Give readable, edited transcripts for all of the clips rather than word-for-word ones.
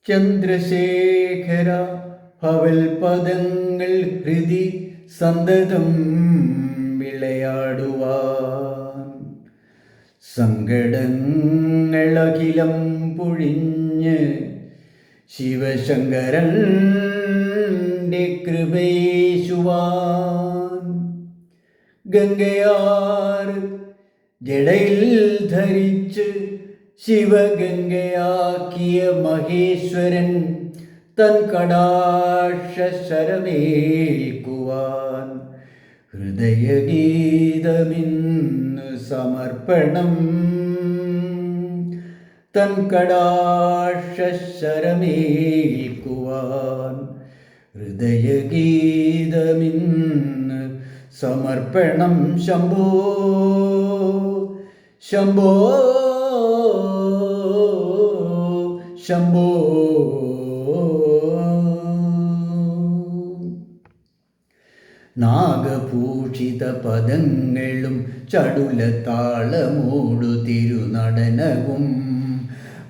ചന്ദ്രശേഖര ഭവൽപദങ്ങൾ ഹൃദി സന്തതം വിളയാടുവാൻ സങ്കടങ്ങളഖിലം പൊഴിഞ്ഞ് ശിവശങ്കരൻ്റെ കൃപയേശുവാൻ ഗംഗയാർ ജടയിൽ ധരിച്ച് ശിവഗംഗയാക്കിയ മഹേശ്വരൻ തൻ കടാക്ഷരമേൽക്കുവാൻ ഹൃദയഗീതമിന്ന് സമർപ്പണം തൻ കടാക്ഷരമേൽക്കുവാൻ ഹൃദയഗീതമിന്ന് സമർപ്പണം ശംഭോ ശംഭോ ശംഭോ. നാഗഭൂഷിത പദങ്ങളും ചടുലതാളമോടു തിരുനടനവും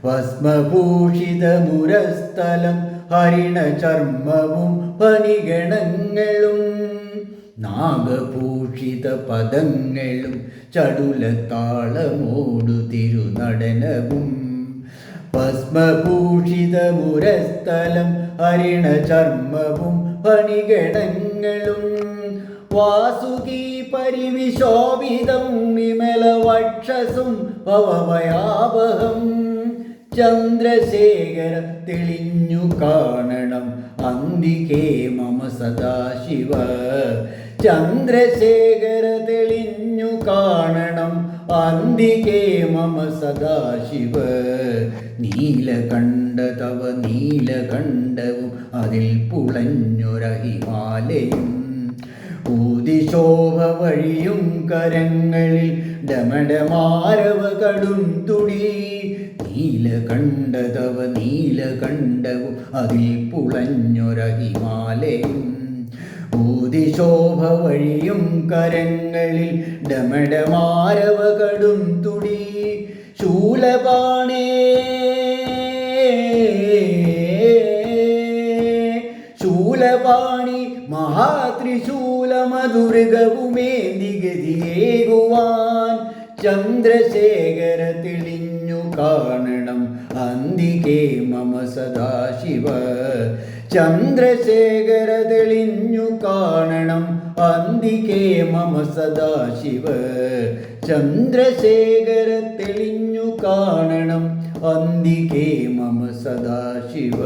ഭസ്മഭൂഷിത മുരസ്ഥലം ഹരിണചർമ്മവും പണിഗണങ്ങളും നാഗഭൂഷിത പദങ്ങളും ചടുലതാളമോടു തിരുനടനവും ഭസ്മഭൂഷിത മുരസ്ഥലം ഹരിണചർമ്മവും പണിഗണങ്ങളും വാസുകി പരിവിശോഭിതം വിമലവക്ഷസും ഭവഭയാവഹം ചന്ദ്രശേഖര തെളിഞ്ഞു കാണണം അന്തികേ മമ സദാശിവ ചന്ദ്രശേഖര തെളിഞ്ഞു കാണണം അന്തികേ മമ സദാശിവ നീലകണ്ഠ തവ നീലകണ്ഠവും അതിൽ പുളഞ്ഞൊര ഹിമാലയം ഊതിശോഭ വഴിയും കരങ്ങളിൽ ഡമഡമാരവ കടും തുടി നീലകണ്ഠ തവ നീലകണ്ഠവും അതിൽ പുളഞ്ഞൊര ഹിമാലയം ഊതിശോഭ വഴിയും കരങ്ങളിൽ ഡമഡമാരവ കടും തുടി ശൂലപാണേ ശൂലപാണി മഹാത്രിശൂലമധുരകവുമേന്തിഗതിയേകുവാൻ ചന്ദ്രശേഖര തെളിഞ്ഞു കാണണം അന്തികേ മമ സദാശിവ ചന്ദ്രശേഖര തെളിഞ്ഞു കാണണം അന്തികേ മമ സദാശിവ ചന്ദ്രശേഖര തെളിഞ്ഞു കാണണം അന്തികേ മമ സദാശിവ.